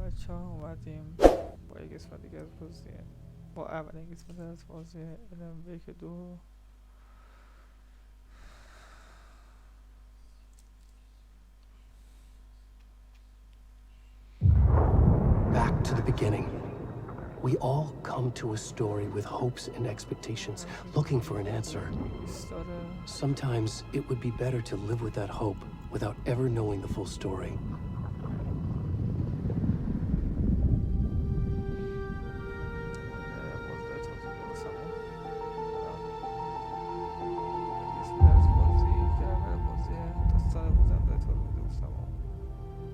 بچه ها اومدیم با یک قسمت دیگه از بازی، با اولین قسمت از بازی LMW 2. Back to the beginning. We all come to a story with hopes and expectations, looking for an answer. Sometimes it would be better to live with that hope without ever knowing the full story.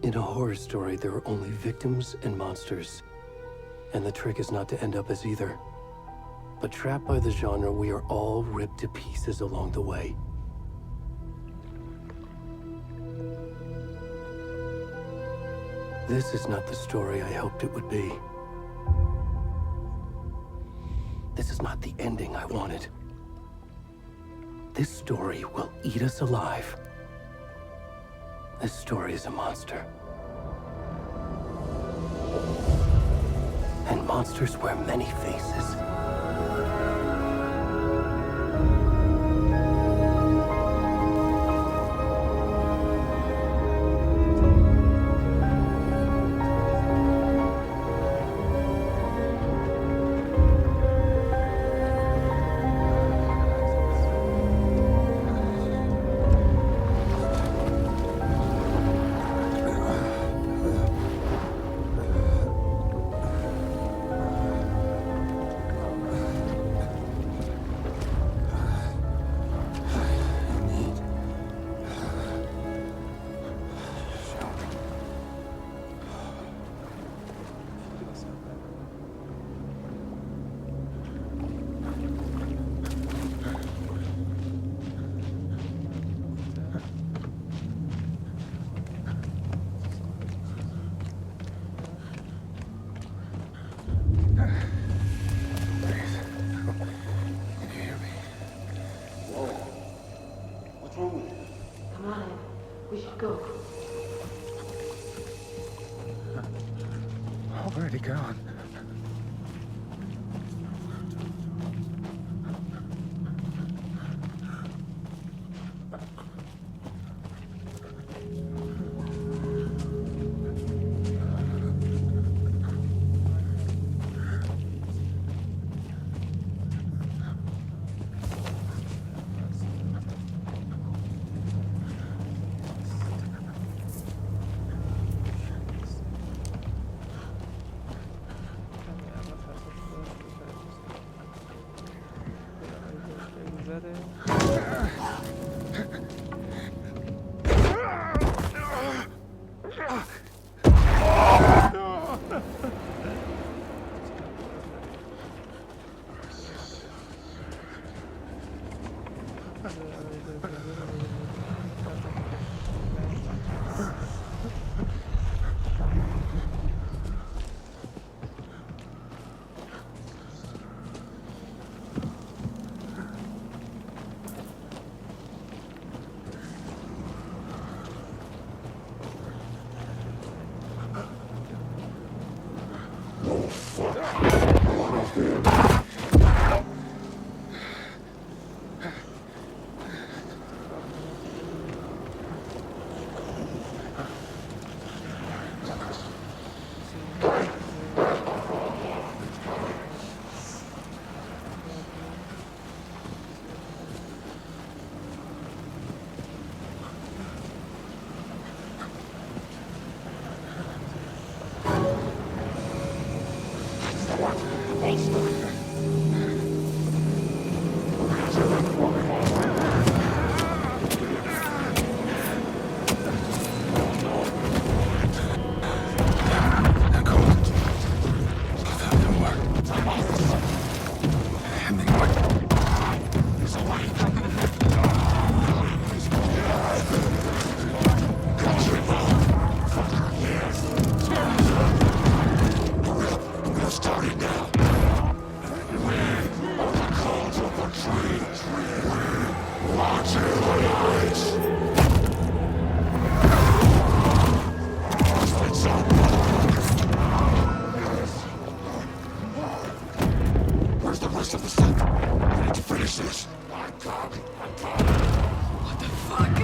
In a horror story, there are only victims and monsters. And the trick is not to end up as either. But trapped by the genre, we are all ripped to pieces along the way. This is not the story I hoped it would be. This is not the ending I wanted. This story will eat us alive. This story is a monster. And monsters wear many faces. Already gone. Starting now. rest of the stuff. I need to finish this. What the fuck?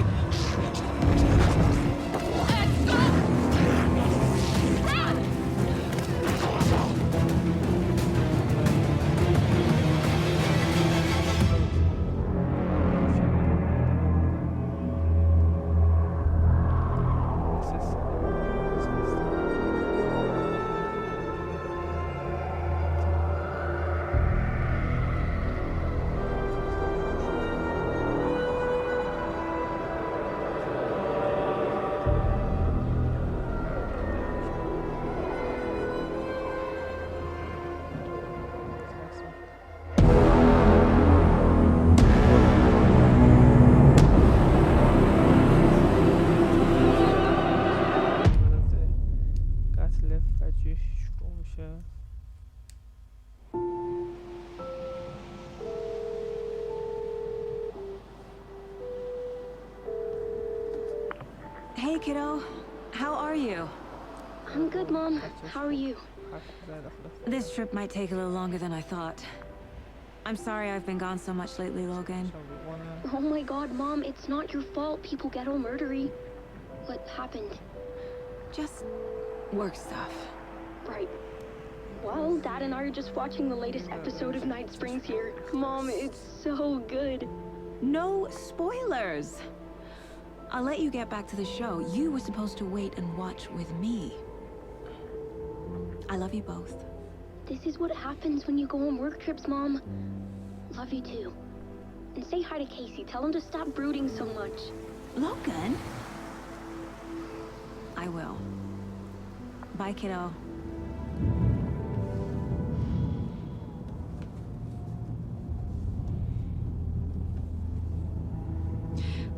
Hey, kiddo. How are you? I'm good, Mom. How are you? This trip might take a little longer than I thought. I'm sorry I've been gone so much lately, Logan. Oh my god, Mom, it's not your fault people get all murdery. What happened? Just work stuff. Right. Well, Dad and I are just watching the latest episode of Night Springs here. Mom, it's so good. No spoilers! I'll let you get back to the show. You were supposed to wait and watch with me. I love you both. This is what happens when you go on work trips, Mom. Love you too. And say hi to Casey. Tell him to stop brooding so much. Logan? I will. Bye, kiddo.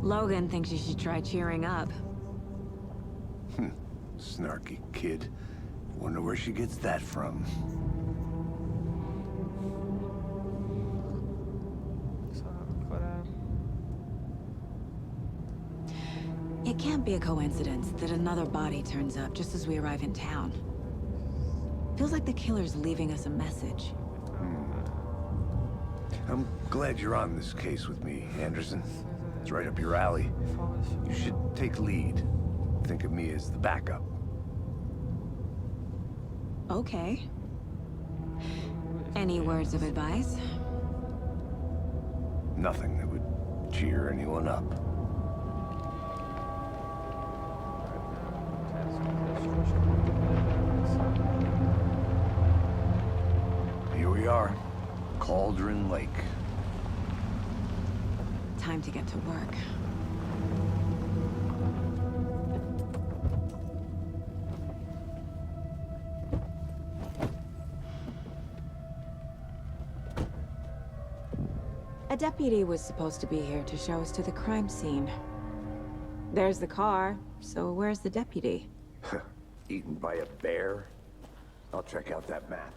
Logan thinks you should try cheering up. Snarky kid. Wonder where she gets that from. It can't be a coincidence that another body turns up just as we arrive in town. Feels like the killer's leaving us a message. I'm glad you're on this case with me, Anderson. It's right up your alley. You should take lead. Think of me as the backup. Okay. Any words of advice? Nothing that would cheer anyone up. Here we are. Cauldron Lake. Time to get to work. A deputy was supposed to be here to show us to the crime scene. There's the car, so where's the deputy? Eaten by a bear? I'll check out that map.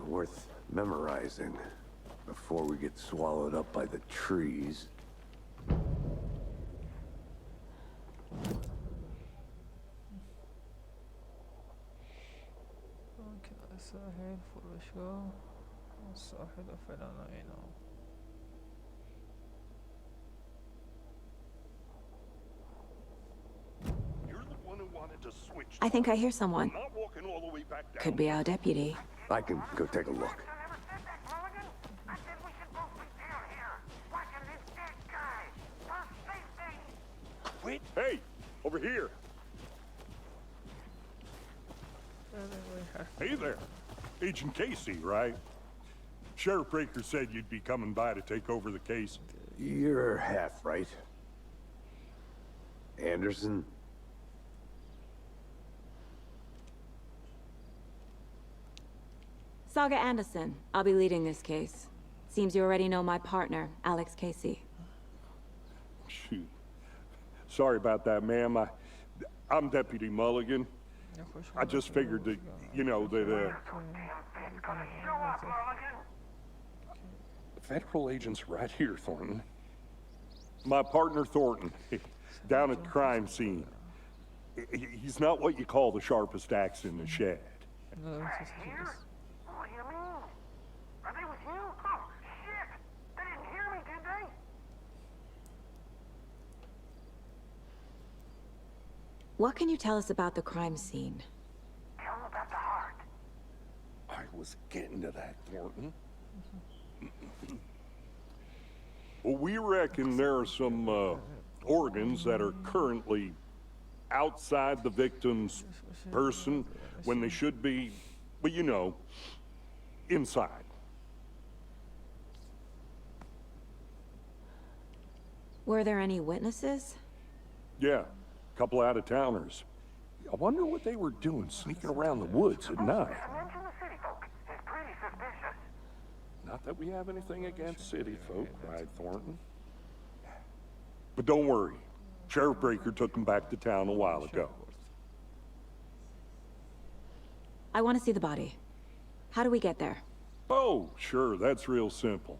Worth memorizing before we get swallowed up by the trees. ساحل فروشگاه ساحل و فلان و اینا. I think I hear someone. Could be our deputy. I can go take a look. Wait! Hey! Over here! Hey there! Agent Casey, right? Sheriff Breaker said you'd be coming by to take over the case. You're half right. Anderson? Saga Anderson. I'll be leading this case. Seems you already know my partner, Alex Casey. Shoot. Sorry about that, ma'am. I'm Deputy Mulligan. I just figured that, you know, that, Federal agent's right here, Thornton. My partner, Thornton. down at the crime scene. He's not what you call the sharpest axe in the shed. No, that's just Here? What do you mean? Are they with you? Oh, shit! They didn't hear me, did they? What can you tell us about the crime scene? Tell them about the heart. I was getting to that, Thornton. Well, we reckon there are some organs that are currently outside the victim's person when they should be, well, you know, inside. Were there any witnesses? Yeah, a couple out-of-towners. I wonder what they were doing sneaking around the woods at night. Mention the city folk. It's pretty suspicious. Not that we have anything against city folk, right, Thornton? But don't worry. Sheriff Breaker took them back to town a while ago. I want to see the body. How do we get there? Oh, sure, that's real simple.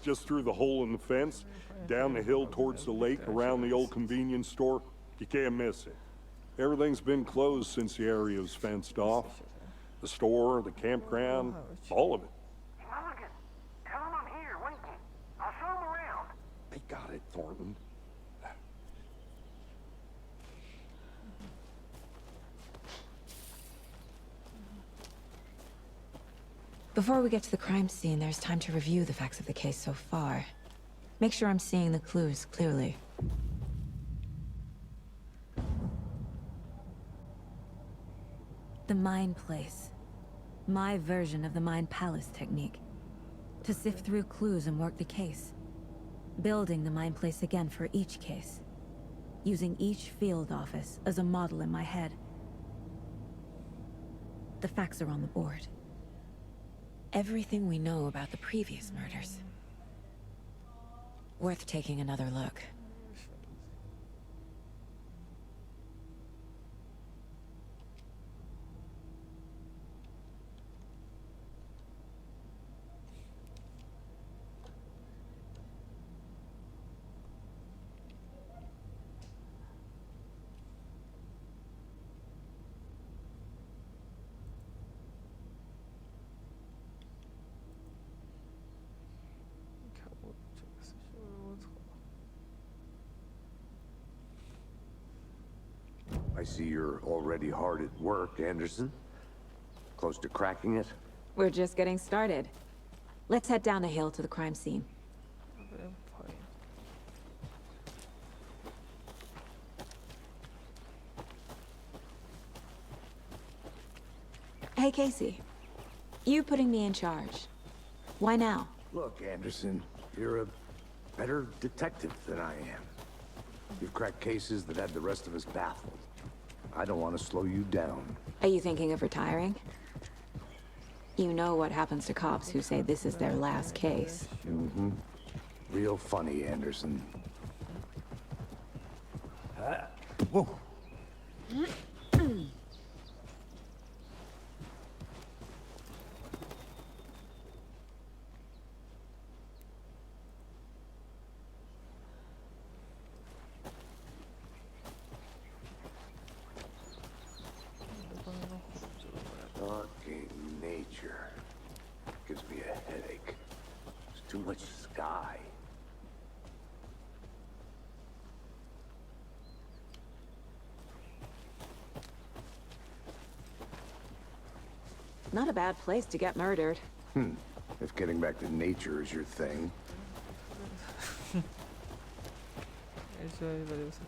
Just through the hole in the fence, down the hill towards the lake, around the old convenience store. You can't miss it. Everything's been closed since the area was fenced off. The store, the campground, all of it. Mulligan, tell them I'm here, waiting. I'll show them around. They got it, Thornton. Before we get to the crime scene, there's time to review the facts of the case so far. Make sure I'm seeing the clues clearly. The Mind Place. My version of the Mind Palace technique. To sift through clues and work the case. Building the Mind Place again for each case. Using each field office as a model in my head. The facts are on the board. Everything we know about the previous murders. Worth taking another look. I see you're already hard at work, Anderson. Close to cracking it? We're just getting started. Let's head down the hill to the crime scene. Hey, Casey. You putting me in charge. Why now? Look, Anderson, you're a better detective than I am. You've cracked cases that had the rest of us baffled. I don't want to slow you down. Are you thinking of retiring? You know what happens to cops who say this is their last case. Mm-hmm. Real funny, Anderson. Whoa. Fucking nature. Gives me a headache. There's too much sky. Not a bad place to get murdered. If getting back to nature is your thing.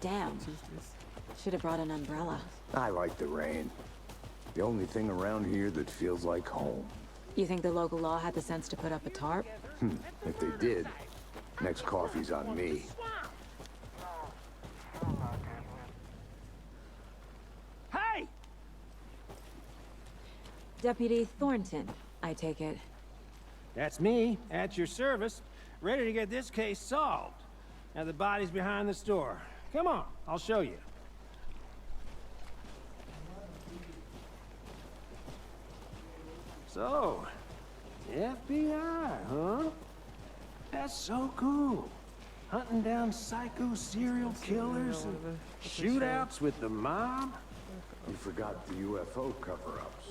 Damn. Should have brought an umbrella. I like the rain. The only thing around here that feels like home. You think the local law had the sense to put up a tarp? If they did, next coffee's on me. Hey! Deputy Thornton, I take it. That's me, at your service, ready to get this case solved. Now the body's behind the store. Come on, I'll show you. So, FBI, huh? That's so cool. Hunting down psycho serial killers and shootouts with the mob? You forgot the UFO cover-ups.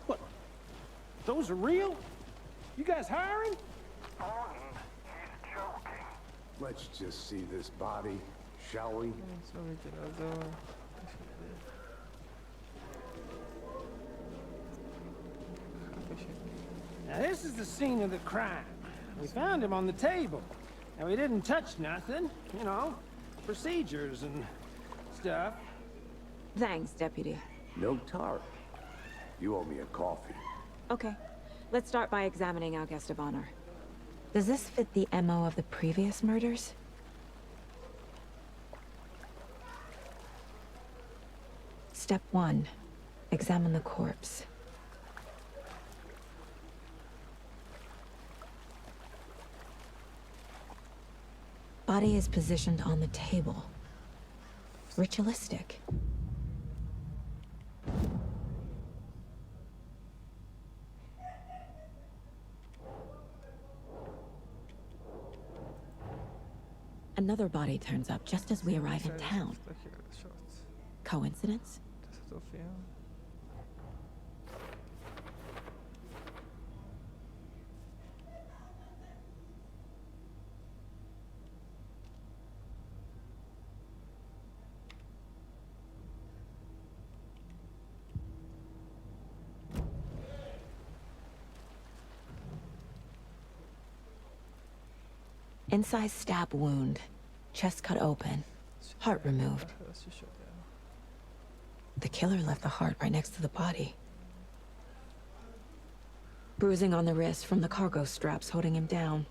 What? Those are real? You guys hiring? Thornton, he's joking. Let's just see this body, shall we? Now this is the scene of the crime. We found him on the table. Now we didn't touch nothing, you know, procedures and stuff. Thanks, Deputy. No tar. You owe me a coffee. Okay, let's start by examining our guest of honor. Does this fit the MO of the previous murders? Step 1. Examine the corpse. Body is positioned on the table. Ritualistic. Another body turns up just as we arrive in town. Coincidence? Incised stab wound, chest cut open, heart removed. The killer left the heart right next to the body. Bruising on the wrist from the cargo straps holding him down.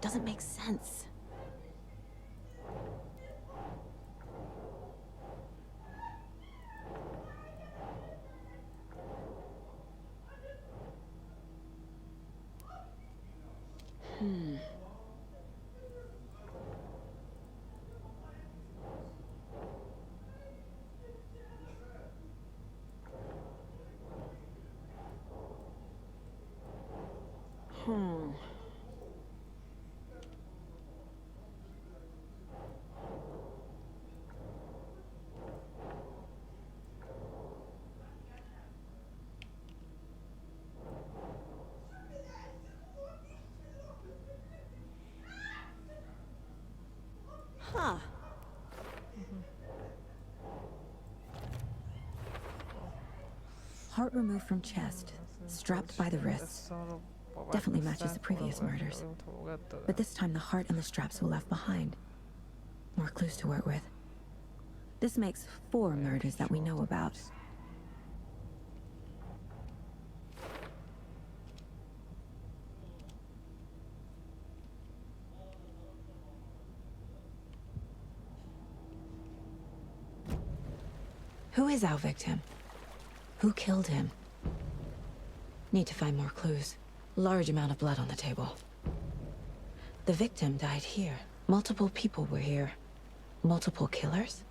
Doesn't make sense. Huh. Heart removed from chest, strapped by the wrists. Definitely matches the previous murders. But this time the heart and the straps were left behind. More clues to work with. This makes 4 murders that we know about. Who is our victim? Who killed him? Need to find more clues. Large amount of blood on the table. The victim died here. Multiple people were here. Multiple killers?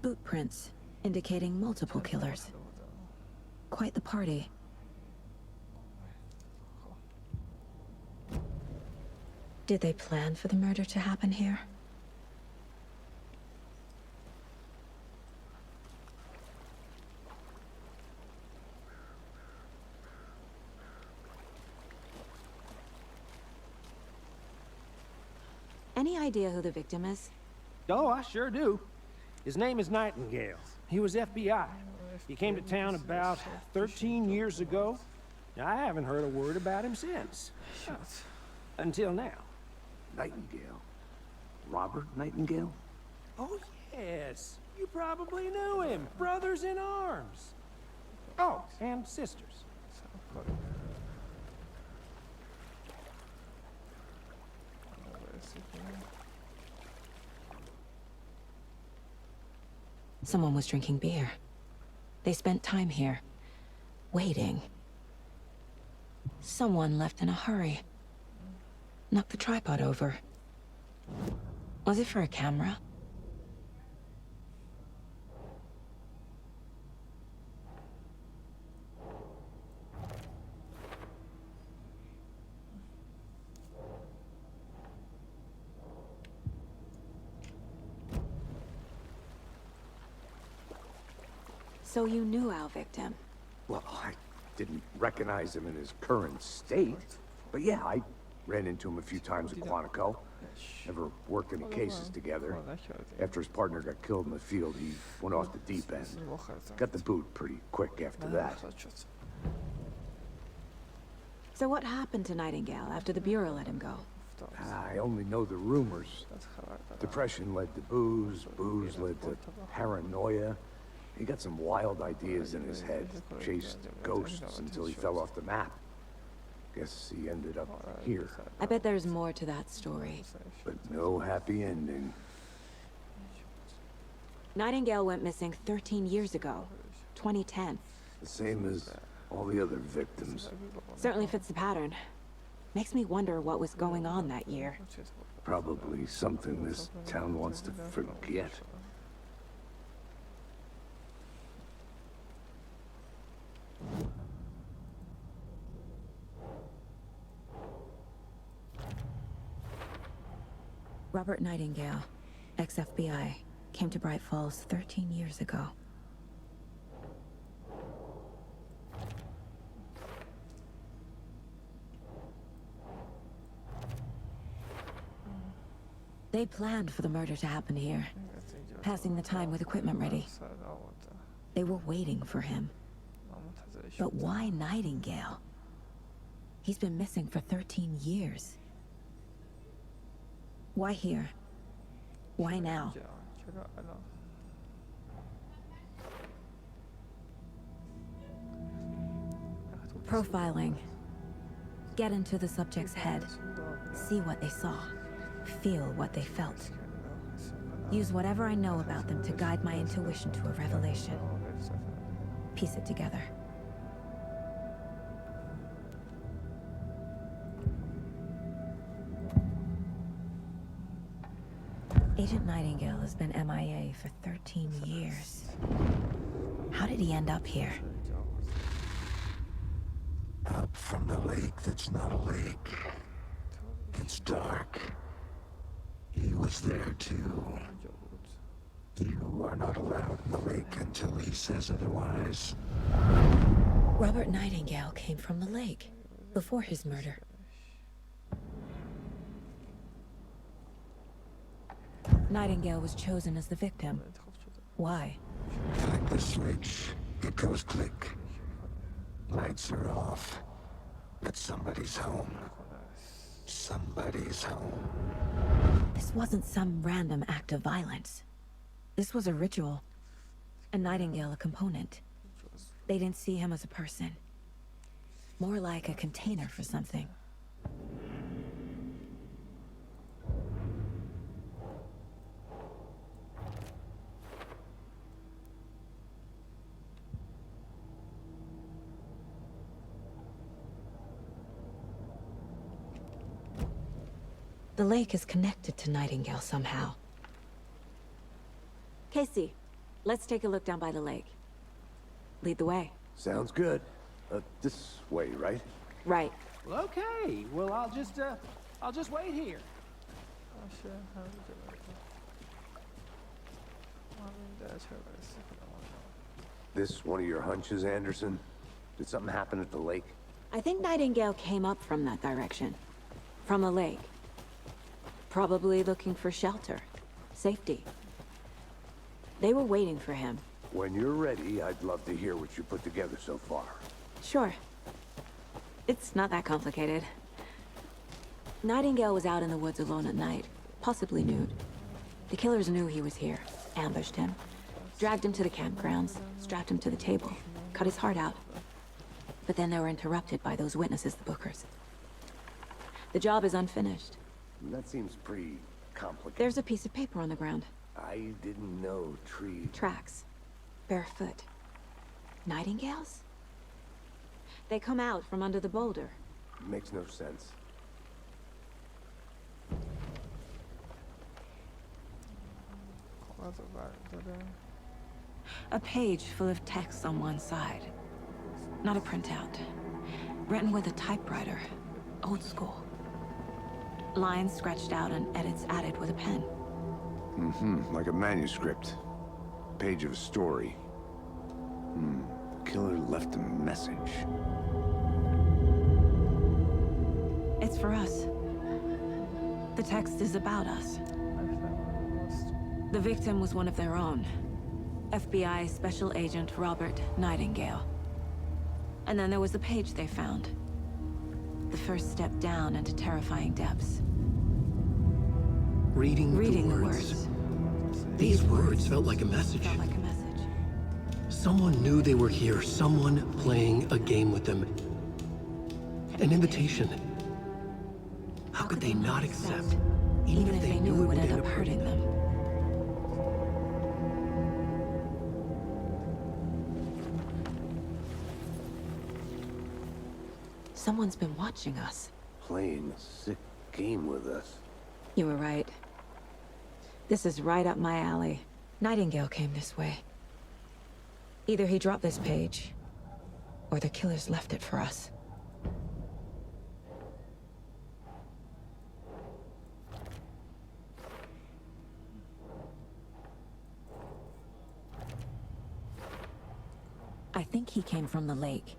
Boot prints, indicating multiple killers. Quite the party. Did they plan for the murder to happen here? Any idea who the victim is? Oh, I sure do. His name is Nightingale. He was FBI. He came to town about 13 years ago. I haven't heard a word about him since. Until now. Nightingale. Robert Nightingale? Oh, yes. You probably knew him. Brothers in arms. Oh, and sisters. Someone was drinking beer. They spent time here, waiting. Someone left in a hurry. Knocked the tripod over. Was it for a camera? So you knew our victim? Well, I didn't recognize him in his current state. But yeah, I ran into him a few times at Quantico. Never worked any cases together. After his partner got killed in the field, he went off the deep end. Got the boot pretty quick after that. So what happened to Nightingale after the Bureau let him go? I only know the rumors. Depression led to booze, booze led to paranoia. He got some wild ideas in his head, chased ghosts until he fell off the map. Guess he ended up here. I bet there's more to that story. But no happy ending. Nightingale went missing 13 years ago, 2010. The same as all the other victims. Certainly fits the pattern. Makes me wonder what was going on that year. Probably something this town wants to forget. Robert Nightingale, ex-FBI, came to Bright Falls 13 years ago. They planned for the murder to happen here, passing the time with equipment ready. They were waiting for him. But why Nightingale? He's been missing for 13 years. Why here? Why now? Profiling. Get into the subject's head. See what they saw. Feel what they felt. Use whatever I know about them to guide my intuition to a revelation. Piece it together. Agent Nightingale has been MIA for 13 years. How did he end up here? Up from the lake that's not a lake. It's dark. He was there too. You are not allowed in the lake until he says otherwise. Robert Nightingale came from the lake before his murder. Nightingale was chosen as the victim. Why? Like the switch, it goes click. Lights are off. But somebody's home. Somebody's home. This wasn't some random act of violence. This was a ritual. And Nightingale a component. They didn't see him as a person. More like a container for something. The lake is connected to Nightingale somehow. Casey, let's take a look down by the lake. Lead the way. Sounds good. This way, right? Right. Well, okay. Well, I'll just wait here. This one of your hunches, Anderson? Did something happen at the lake? I think Nightingale came up from that direction. From the lake. Probably looking for shelter. Safety. They were waiting for him. When you're ready, I'd love to hear what you put together so far. Sure. It's not that complicated. Nightingale was out in the woods alone at night. possibly nude. The killers knew he was here, ambushed him, dragged him to the campgrounds, strapped him to the table, cut his heart out. But then they were interrupted by those witnesses, the Bookers. The job is unfinished. That seems pretty complicated. There's a piece of paper on the ground. I didn't know trees. Tracks. Barefoot. Nightingales? They come out from under the boulder. Makes no sense. A page full of text on one side. Not a printout. Written with a typewriter. Old school. Lines scratched out and edits added with a pen. Like a manuscript. Page of a story. Killer left a message. It's for us. The text is about us. The victim was one of their own. FBI Special Agent Robert Nightingale. And then there was the page they found. The first step down into terrifying depths. Reading the words. These words felt like a message. Someone knew they were here. Someone playing a game with them. An invitation. How could they not accept? Even if they knew it would end up hurting them. Someone's been watching us. Playing a sick game with us. You were right. This is right up my alley. Nightingale came this way. Either he dropped this page, or the killers left it for us. I think he came from the lake.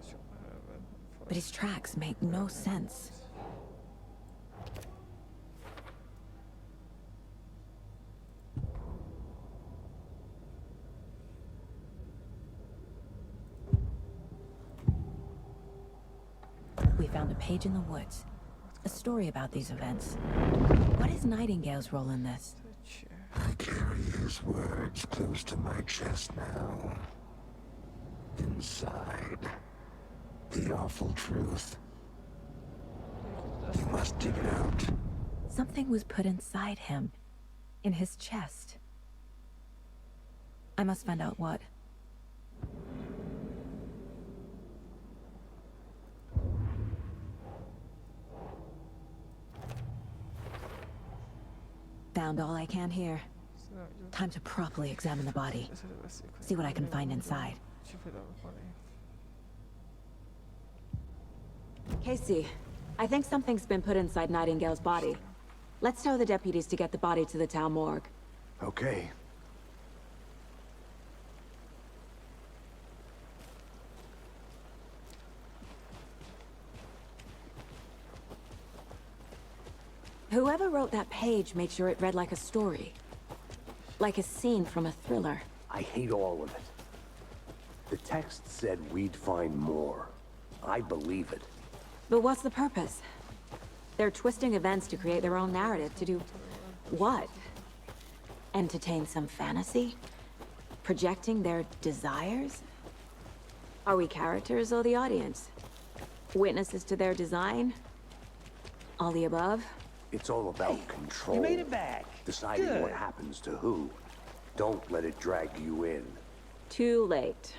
But his tracks make no sense. We found a page in the woods. A story about these events. What is Nightingale's role in this? I carry his words close to my chest now. Inside, the awful truth. You must dig it out. Something was put inside him. In his chest. I must find out what. Found all I can here. Time to properly examine the body. See what I can find inside. Casey, I think something's been put inside Nightingale's body. Let's tell the deputies to get the body to the town morgue. Okay. Whoever wrote that page made sure it read like a story. Like a scene from a thriller. I hate all of it. The text said we'd find more. I believe it. But what's the purpose? They're twisting events to create their own narrative. To do what? Entertain some fantasy? Projecting their desires? Are we characters or the audience? Witnesses to their design? All the above? It's all about control. You made it back. Deciding Good. what happens to who. Don't let it drag you in. Too late.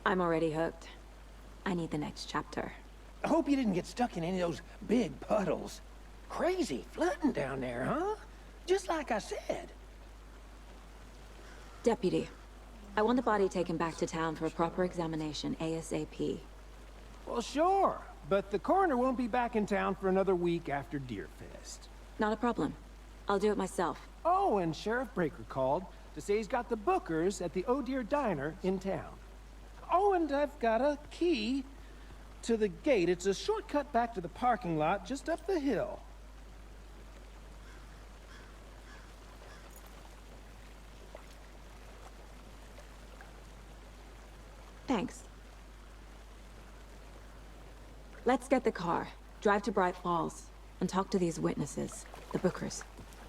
I'm already hooked. I need the next chapter. I hope you didn't get stuck in any of those big puddles. Crazy flooding down there, huh? Just like I said. Deputy, I want the body taken back to town for a proper examination ASAP. Well, sure. But the coroner won't be back in town for another week after Deerfest. Not a problem. I'll do it myself. Oh, and Sheriff Breaker called to say he's got the Bookers at the Oh Dear Diner in town. Oh, and I've got a key to the gate. It's a shortcut back to the parking lot just up the hill. Thanks. Let's get the car, drive to Bright Falls, and talk to these witnesses, the Bookers.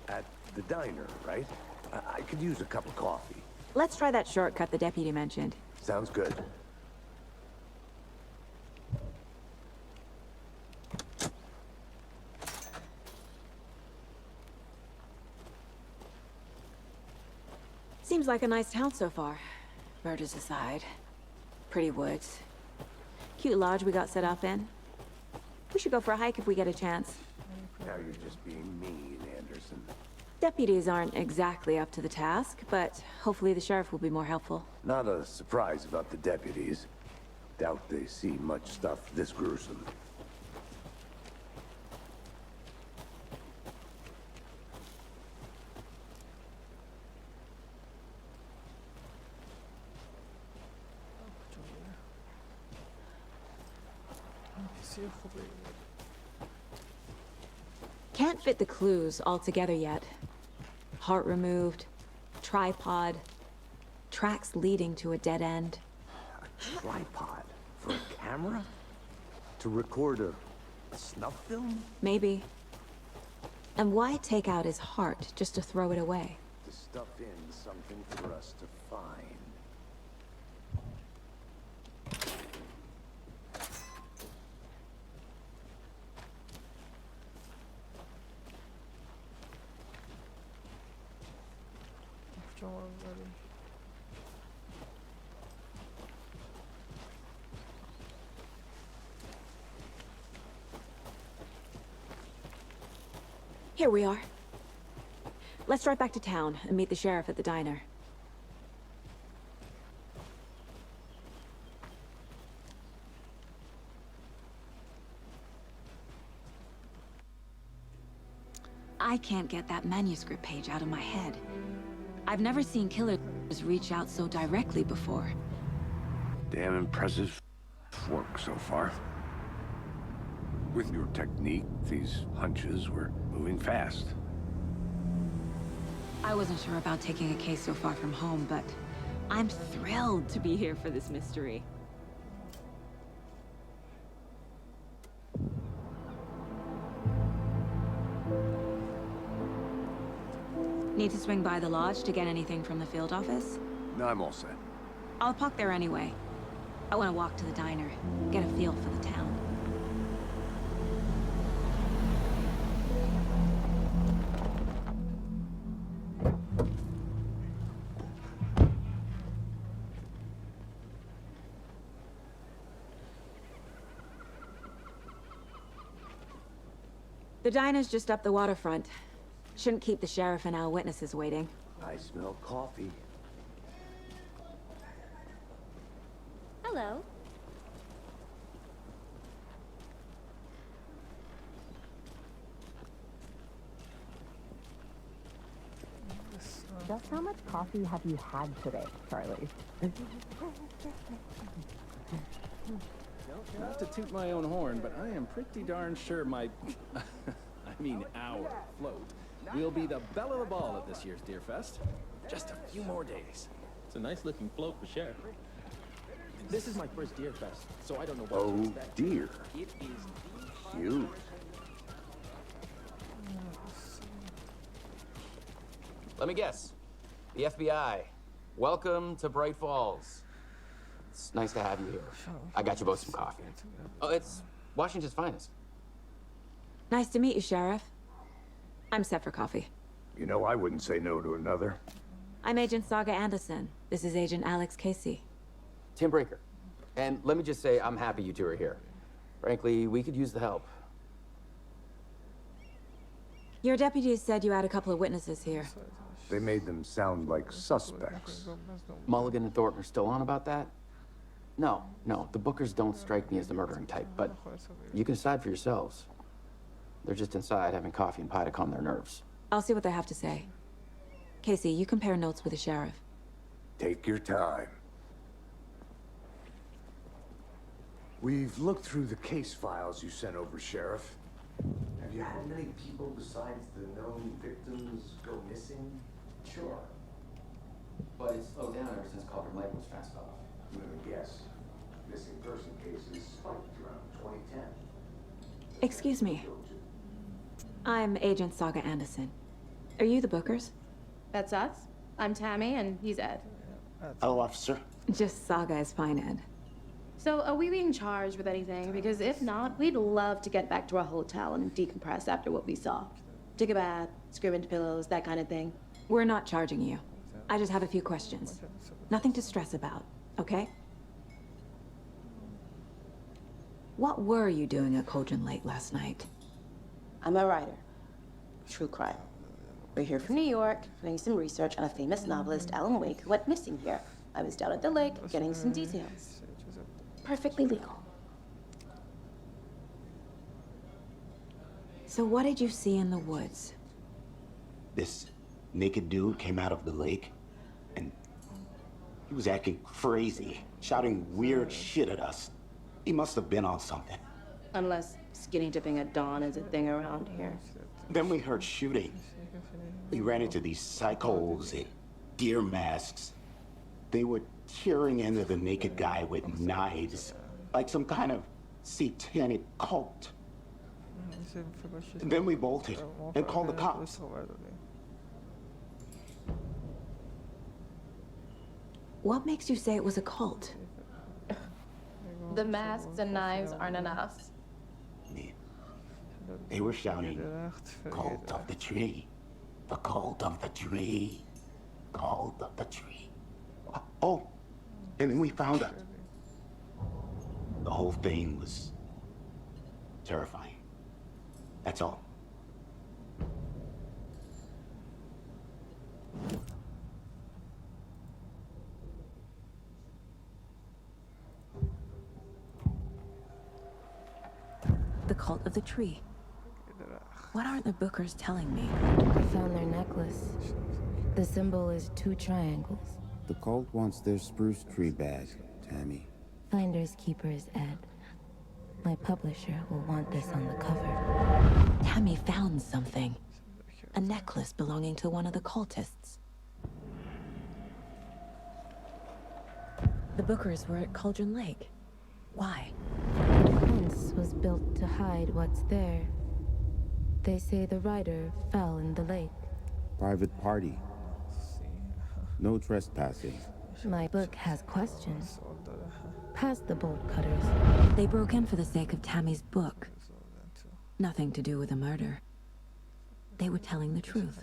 At the diner, right? I could use a cup of coffee. Let's try that shortcut the deputy mentioned. Sounds good. Seems like a nice town so far. Murders aside. Pretty woods. Cute lodge we got set up in. We should go for a hike if we get a chance. Now you're just being mean, Anderson. Deputies aren't exactly up to the task, but hopefully the sheriff will be more helpful. Not a surprise about the deputies. Doubt they see much stuff this gruesome. Can't fit the clues all together yet. Heart removed, tripod, tracks leading to a dead end. A tripod? For a camera? To record a snuff film? Maybe. And why take out his heart just to throw it away? To stuff in something for us to find. Here we are. Let's drive back to town and meet the sheriff at the diner. I can't get that manuscript page out of my head. I've never seen killers reach out so directly before. Damn impressive work so far. With your technique, these hunches were moving fast. I wasn't sure about taking a case so far from home, but I'm thrilled to be here for this mystery. Need to swing by the lodge to get anything from the field office? No, I'm all set. I'll park there anyway. I want to walk to the diner, get a feel for the town. The diner's just up the waterfront. Shouldn't keep the sheriff and our witnesses waiting. I smell coffee. Hello. Just how much coffee have you had today, Charlie? Not to toot my own horn, but I am pretty darn sure my... I mean our float will be the belle of the ball at this year's Deer Fest. Just a few more days. It's a nice looking float for sure. This is my first Deer Fest, so I don't know what to expect. Dear. It is Huge. Let me guess. The FBI. Welcome to Bright Falls. It's nice to have you here. I got you both some coffee. Oh, it's Washington's finest. Nice to meet you, Sheriff. I'm set for coffee. You know, I wouldn't say no to another. I'm Agent Saga Anderson. This is Agent Alex Casey. Tim Breaker. And let me just say, I'm happy you two are here. Frankly, we could use the help. Your deputies said you had a couple of witnesses here. They made them sound like suspects. Mulligan and Thornton are still on about that? No, the Bookers don't strike me as the murdering type, but you can decide for yourselves. They're just inside having coffee and pie to calm their nerves. I'll see what they have to say. Casey, you compare notes with the sheriff. Take your time. We've looked through the case files you sent over, Sheriff. Have you had many people besides the known victims go missing? Sure. But it's slowed down ever since Culver Lake was fenced off. I'm gonna guess. Missing person cases spiked around 2010. Excuse me. I'm Agent Saga Anderson. Are you the Bookers? That's us. I'm Tammy, and he's Ed. Hello, officer. Just Saga is fine, Ed. So, are we being charged with anything? Because if not, we'd love to get back to our hotel and decompress after what we saw. Take a bath, scream into pillows, that kind of thing. We're not charging you. I just have a few questions. Nothing to stress about, okay? What were you doing at Cauldron Lake last night? I'm a writer. True crime. We're here from New York, doing some research on a famous novelist, Alan Wake, who went missing here. I was down at the lake, getting some details. Perfectly legal. So what did you see in the woods? This naked dude came out of the lake, and he was acting crazy, shouting weird shit at us. He must have been on something. Unless skinny dipping at dawn is a thing around here. Then we heard shooting. We ran into these psychos in deer masks. They were tearing into the naked guy with knives, like some kind of satanic cult. And then we bolted and called the cops. What makes you say it was a cult? The masks and knives aren't enough. They were shouting, "Cult of the tree, the cult of the tree, cult of the tree." Oh, and then we found out. The whole thing was terrifying. That's all. The cult of the tree. What aren't the Bookers telling me? I found their necklace. The symbol is 2 triangles. The cult wants their spruce tree back, Tammy. Finders keepers, Ed. My publisher will want this on the cover. Tammy found something. A necklace belonging to one of the cultists. The Bookers were at Cauldron Lake. Why? The fence was built to hide what's there. They say the writer fell in the lake. Private party. No trespassing. My book has questions. Past the bolt cutters. They broke in for the sake of Tammy's book. Nothing to do with a murder. They were telling the truth.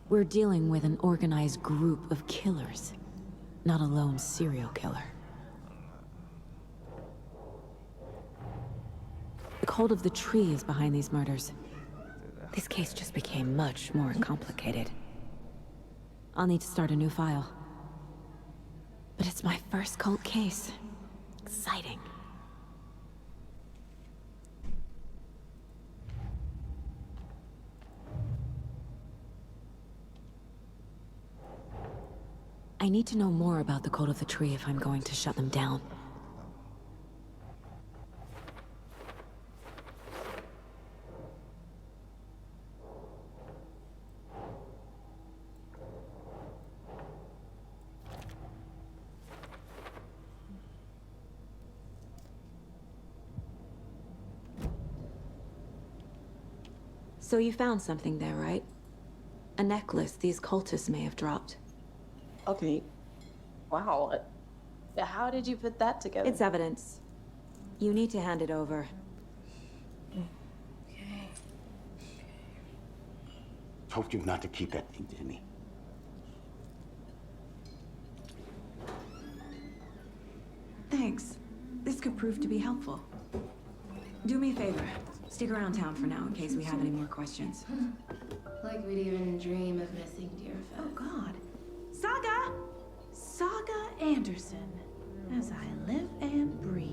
We're dealing with an organized group of killers, not a lone serial killer. The cult of the tree is behind these murders. This case just became much more complicated. I'll need to start a new file. But it's my first cult case. Exciting. I need to know more about the cult of the tree if I'm going to shut them down. So you found something there, right? A necklace these cultists may have dropped. Okay. Wow. How did you put that together? It's evidence. You need to hand it over. Okay. Told you not to keep that thing to me. Thanks. This could prove to be helpful. Do me a favor. Stick around town for now in case we have any more questions. Like we'd even dream of missing dear Fez. Oh, God. Saga! Saga Anderson. As I live and breathe.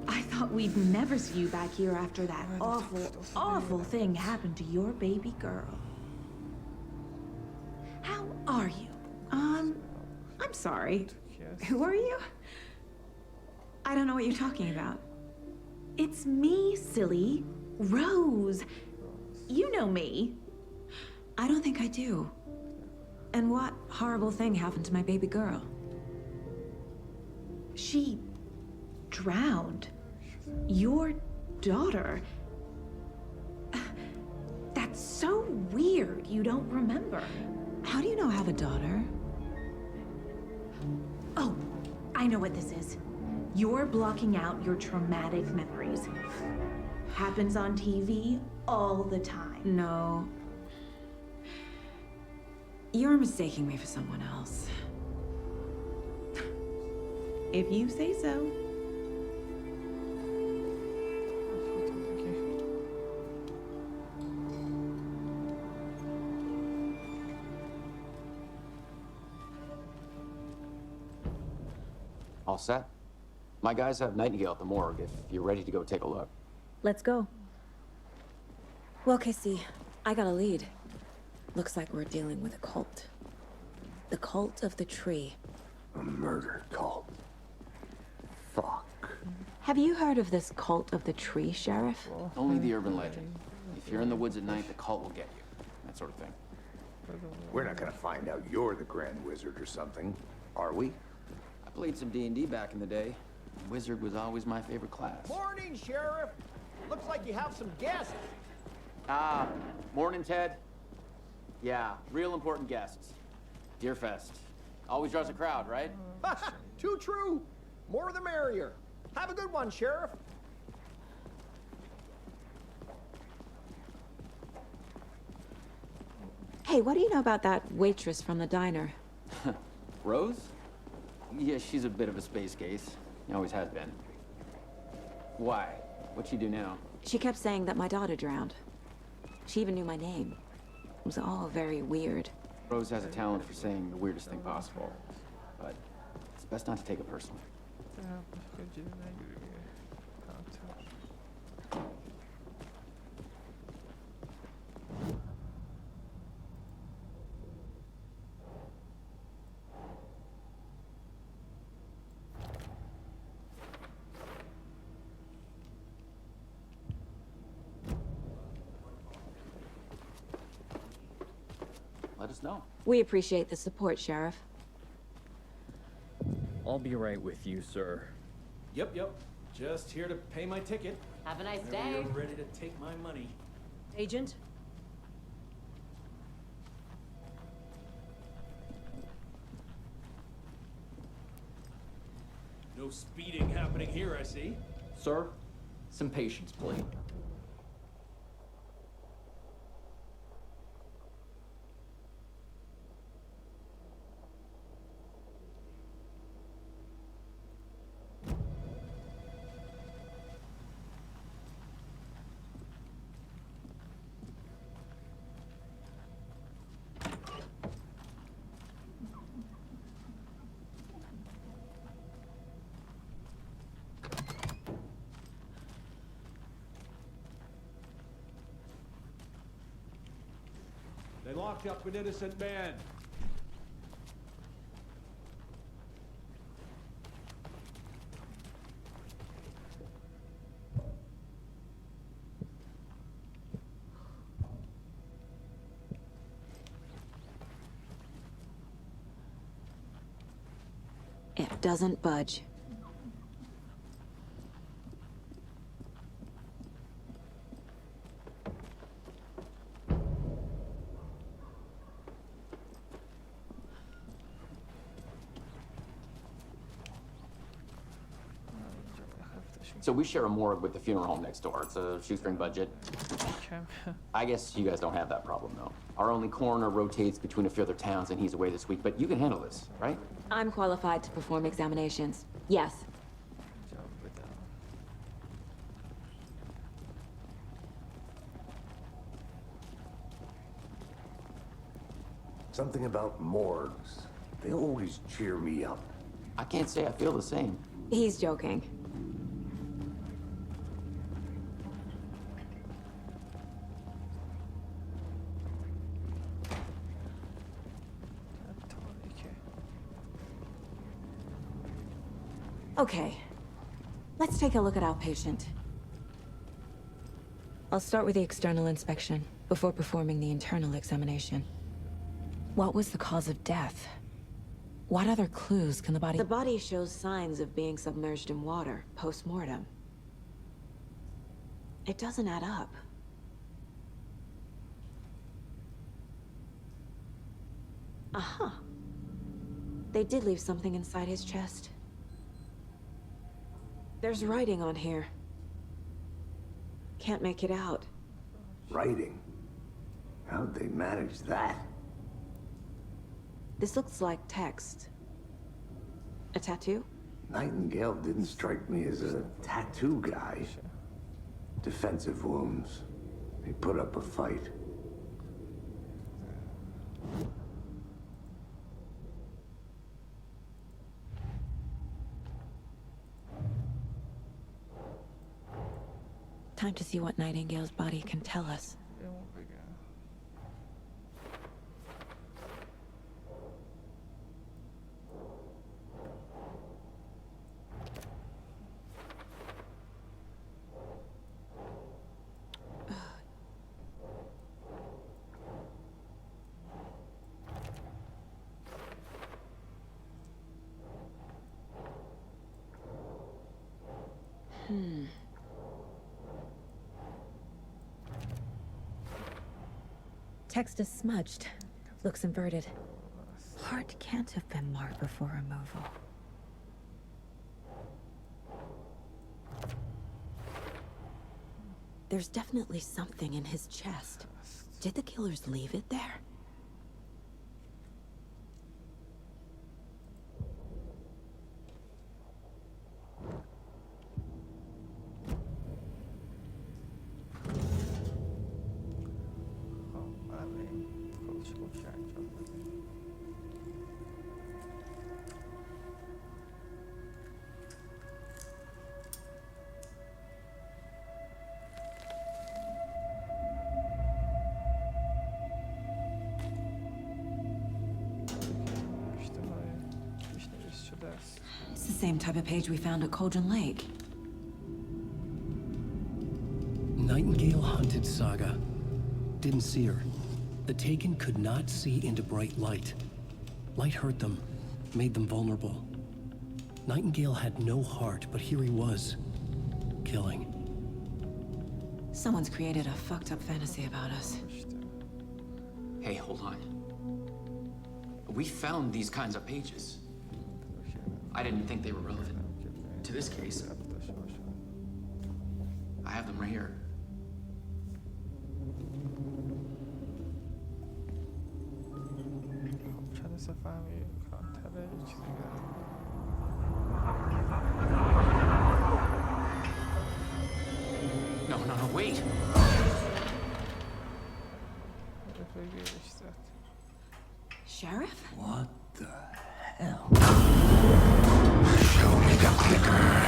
I thought we'd never see you back here after that awful, awful thing happened to your baby girl. sorry. Who are you? I don't know what you're talking about. It's me, silly. Rose. You know me. I don't think I do. And what horrible thing happened to my baby girl? She drowned. Your daughter. That's so weird you don't remember. How do you know I have a daughter? Oh, I know what this is. You're blocking out your traumatic memories. Happens on TV all the time. No. You're mistaking me for someone else. If you say so. All set? My guys have Nightingale at the morgue if you're ready to go take a look. Let's go. Well, Casey, I got a lead. Looks like we're dealing with a cult. The cult of the tree. A murder cult. Fuck. Have you heard of this cult of the tree, Sheriff? Only the urban legend. If you're in the woods at night, the cult will get you. That sort of thing. We're not gonna find out you're the Grand Wizard or something, are we? I played some D&D back in the day. Wizard was always my favorite class. Morning, Sheriff. Looks like you have some guests. Morning, Ted. Yeah, real important guests. Deerfest. Always draws a crowd, right? Too true. More the merrier. Have a good one, Sheriff. Hey, what do you know about that waitress from the diner? Rose? Yeah, she's a bit of a space case. Always has been. Why? What'd she do now? She kept saying that my daughter drowned. She even knew my name. It was all very weird. Rose has a talent for saying the weirdest thing possible. But it's best not to take it personally. Let us know. We appreciate the support, Sheriff. I'll be right with you, sir. Yep. Just here to pay my ticket. Have a nice Whenever day. you're ready to take my money. Agent? No speeding happening here, I see. Sir, some patience, please. They locked up an innocent man. It doesn't budge. So we share a morgue with the funeral home next door. It's a shoestring budget. I guess you guys don't have that problem, though. Our only coroner rotates between a few other towns, and he's away this week. But you can handle this, right? I'm qualified to perform examinations. Yes. Something about morgues. They always cheer me up. I can't say I feel the same. He's joking. Okay. Let's take a look at outpatient. I'll start with the external inspection before performing the internal examination. What was the cause of death? What other clues can the body... The body shows signs of being submerged in water post-mortem. It doesn't add up. Uh-huh. They did leave something inside his chest. There's writing on here. Can't make it out. Writing? How'd they manage that? This looks like text. A tattoo? Nightingale didn't strike me as a tattoo guy. Defensive wounds. He put up a fight. Time to see what Nightingale's body can tell us. Text is smudged. Looks inverted. Heart can't have been marked before removal. There's definitely something in his chest. Did the killers leave it there? It's the same type of page we found at Cauldron Lake. Nightingale hunted Saga. Didn't see her. The Taken could not see into bright light. Light hurt them, made them vulnerable. Nightingale had no heart, but here he was, killing. Someone's created a fucked up fantasy about us. Hey, hold on. We found these kinds of pages. I didn't think they were relevant to this case. I have them right here. No, wait! Sheriff? What the hell? Show me the clicker.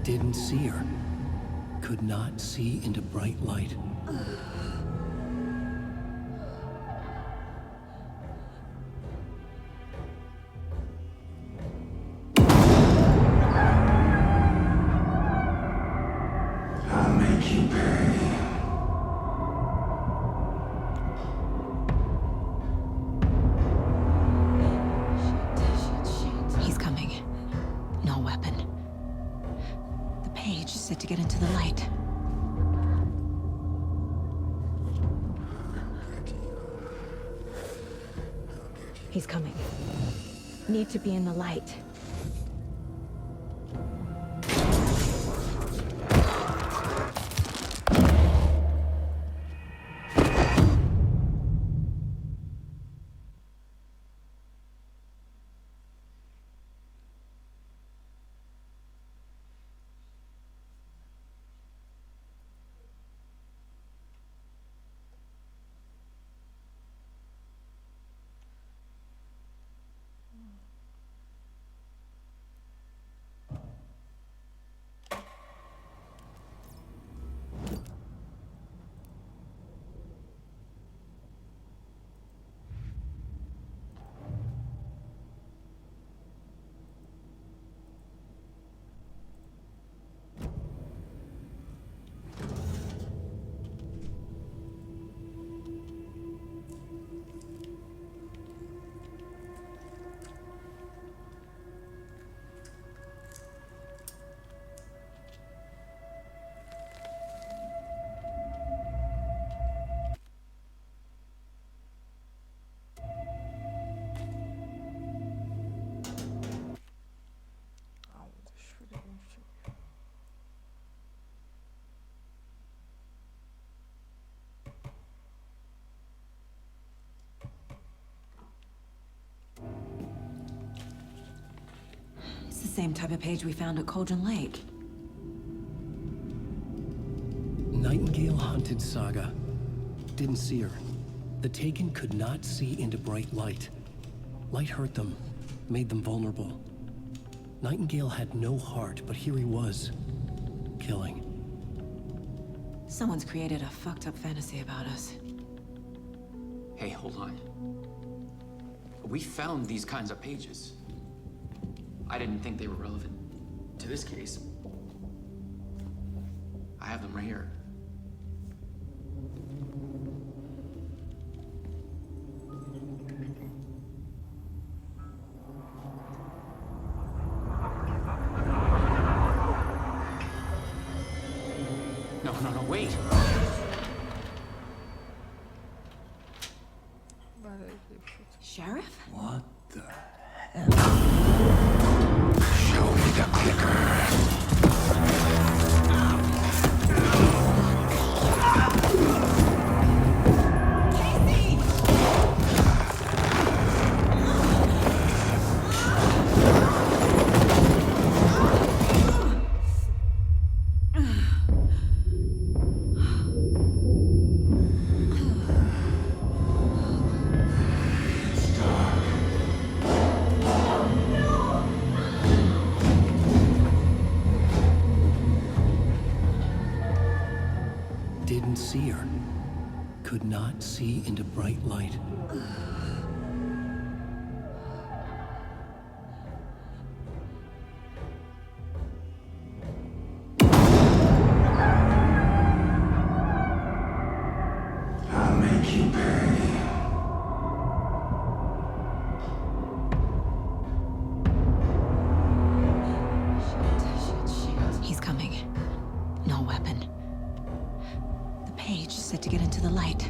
Didn't see her. Could not see into bright light. I'll make you pay. He's coming. No weapon. The page is set to get into the light. He's coming. Need to be in the light. same type of page we found at Cauldron Lake. Nightingale hunted Saga. Didn't see her. The Taken could not see into bright light. Light hurt them, made them vulnerable. Nightingale had no heart, but here he was, killing. Someone's created a fucked up fantasy about us. Hey, hold on. We found these kinds of pages. I didn't think they were relevant to this case. I have them right here. No, wait. Sheriff? What the hell? Show me the clicker. Didn't see her. Could not see into bright light. I'll make you pay. He's coming. No weapon. The page said to get into the light.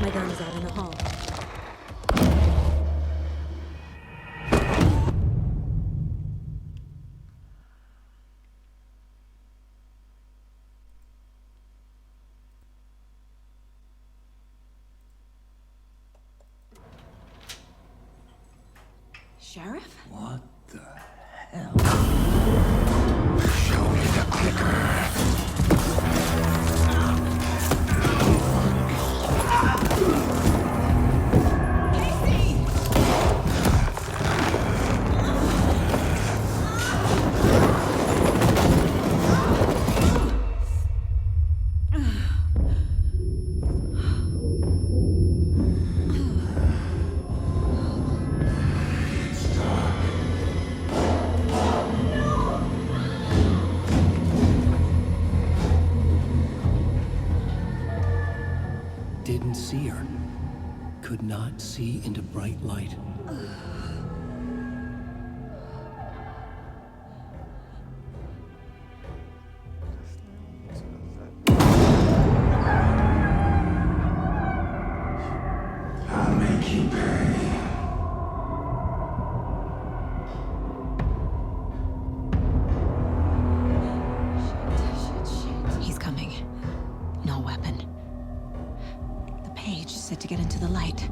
My gun is out in the hall. Sheriff? What the hell? Show me the clicker. Didn't see her. Could not see into bright light. I'll make you pay. He's coming. No weapon. The page said to get into the light.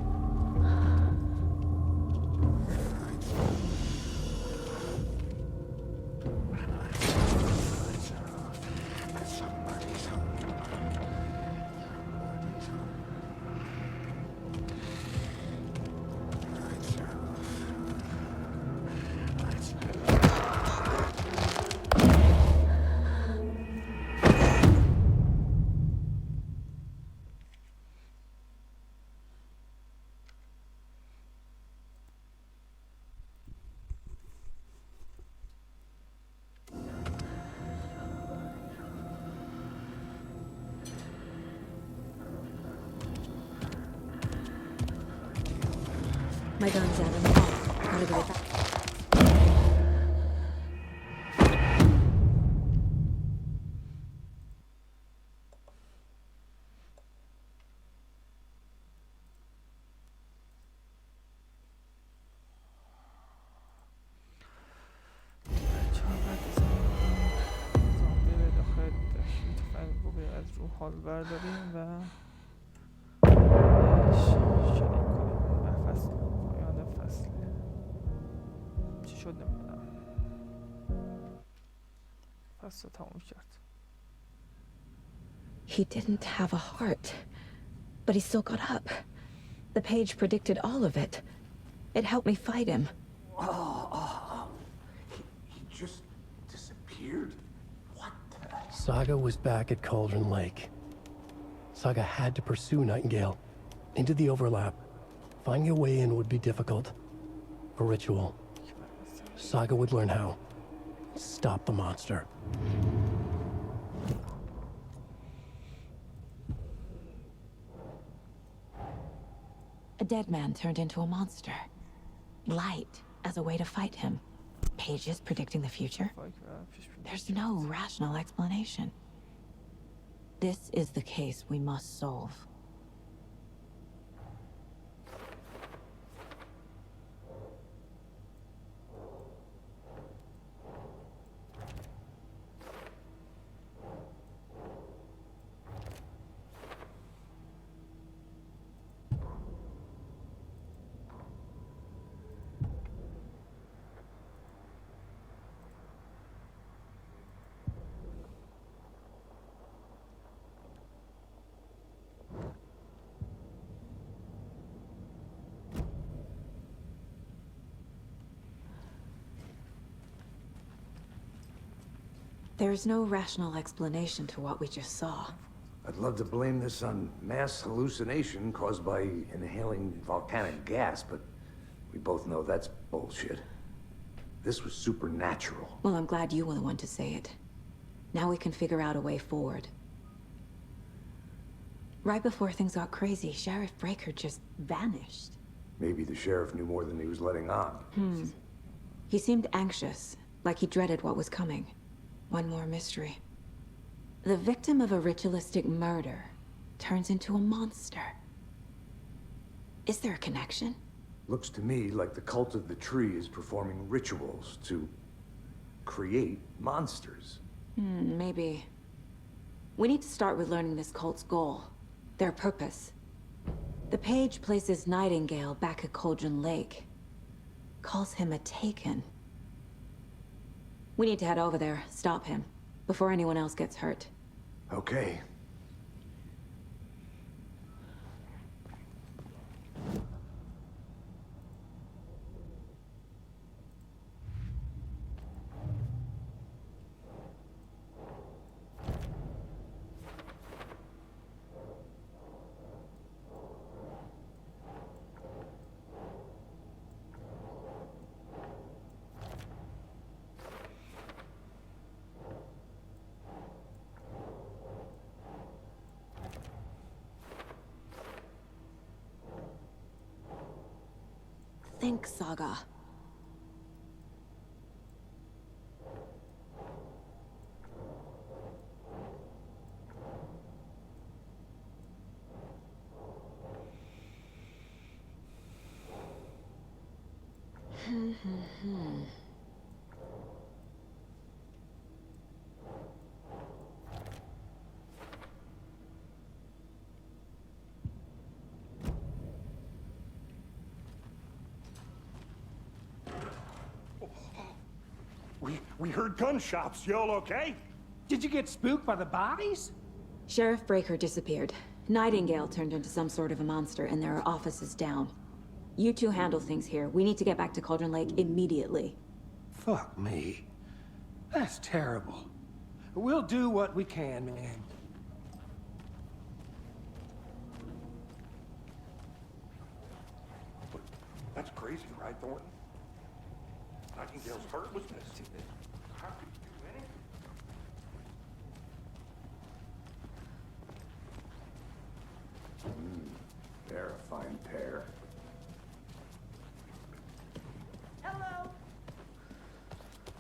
My gun's out in the hall. Gotta go back. حال برداریم و شنین کنیم و فصل پایان فصل چی شد نمیدونم فصل تموم کرد. He didn't have a heart, but he still got up. The page predicted all of it. It helped me fight him. He just disappeared? Saga was back at Cauldron Lake. Saga had to pursue Nightingale into the overlap. Finding a way in would be difficult. A ritual. Saga would learn how. Stop the monster. A dead man turned into a monster. Light as a way to fight him. Pages predicting the future? There's no rational explanation. This is the case we must solve. There's no rational explanation to what we just saw. I'd love to blame this on mass hallucination caused by inhaling volcanic gas, but we both know that's bullshit. This was supernatural. Well, I'm glad you were the one to say it. Now we can figure out a way forward. Right before things got crazy, Sheriff Breaker just vanished. Maybe the sheriff knew more than he was letting on. He seemed anxious, like he dreaded what was coming. One more mystery. The victim of a ritualistic murder turns into a monster. Is there a connection? Looks to me like the cult of the tree is performing rituals to create monsters. Maybe. We need to start with learning this cult's goal. Their purpose. The page places Nightingale back at Cauldron Lake. Calls him a Taken. We need to head over there, stop him, before anyone else gets hurt. Okay. Think, Saga. We heard gunshots. Y'all okay? Did you get spooked by the bodies? Sheriff Breaker disappeared. Nightingale turned into some sort of a monster, and there are offices down. You two handle things here. We need to get back to Cauldron Lake immediately. Fuck me. That's terrible. We'll do what we can, man. That's crazy, right, Thornton? Nightingale's heart was missing. How could you do anything? They're a fine pair.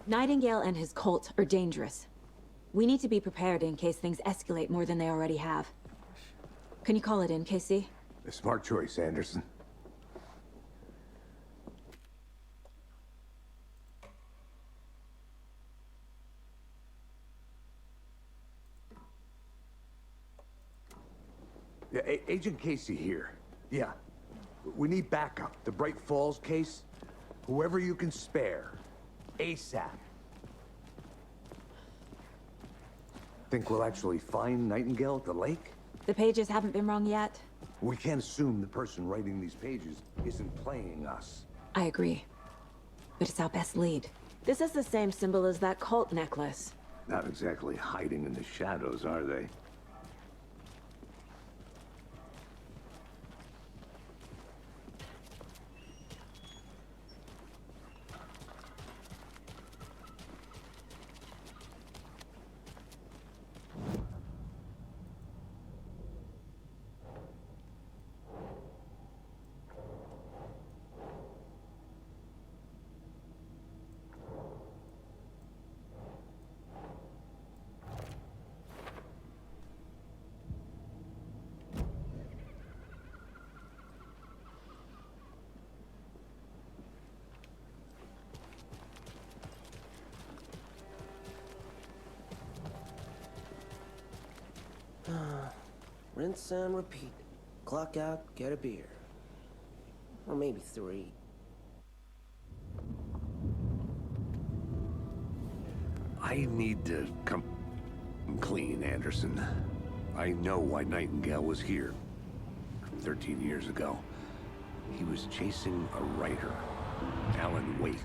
Nightingale and his cult are dangerous. We need to be prepared in case things escalate more than they already have. Can you call it in, Casey? A smart choice, Anderson. Yeah, Agent Casey here. Yeah. We need backup. The Bright Falls case. Whoever you can spare. ASAP. Think we'll actually find Nightingale at the lake? The pages haven't been wrong yet. We can't assume the person writing these pages isn't playing us. I agree. But it's our best lead. This is the same symbol as that cult necklace. Not exactly hiding in the shadows, are they? Rinse and repeat. Clock out, get a beer. Or maybe 3. I need to come clean, Anderson. I know why Nightingale was here 13 years ago. He was chasing a writer, Alan Wake.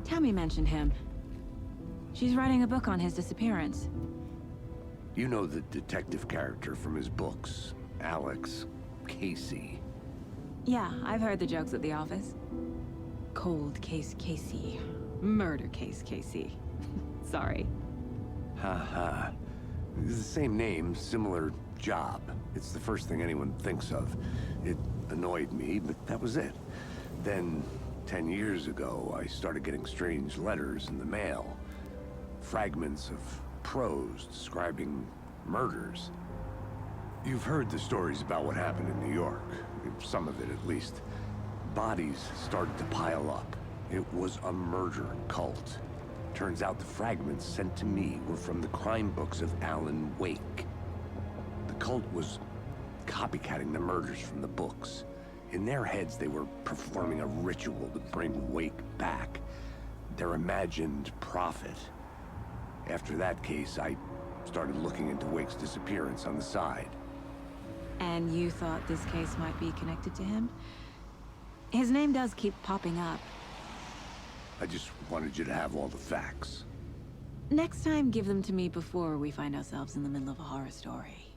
Tammy mentioned him. She's writing a book on his disappearance. You know the detective character from his books, Alex Casey. Yeah, I've heard the jokes at the office. Cold case Casey. Murder case Casey. Sorry. Ha. It's the same name, similar job. It's the first thing anyone thinks of. It annoyed me, but that was it. Then, 10 years ago, I started getting strange letters in the mail. Fragments of prose describing murders. You've heard the stories about what happened in New York. Some of it, at least. Bodies started to pile up. It was a murder cult. Turns out the fragments sent to me were from the crime books of Alan Wake. The cult was copycatting the murders from the books. In their heads, they were performing a ritual to bring Wake back. Their imagined prophet. After that case, I started looking into Wake's disappearance on the side. And you thought this case might be connected to him? His name does keep popping up. I just wanted you to have all the facts. Next time, give them to me before we find ourselves in the middle of a horror story.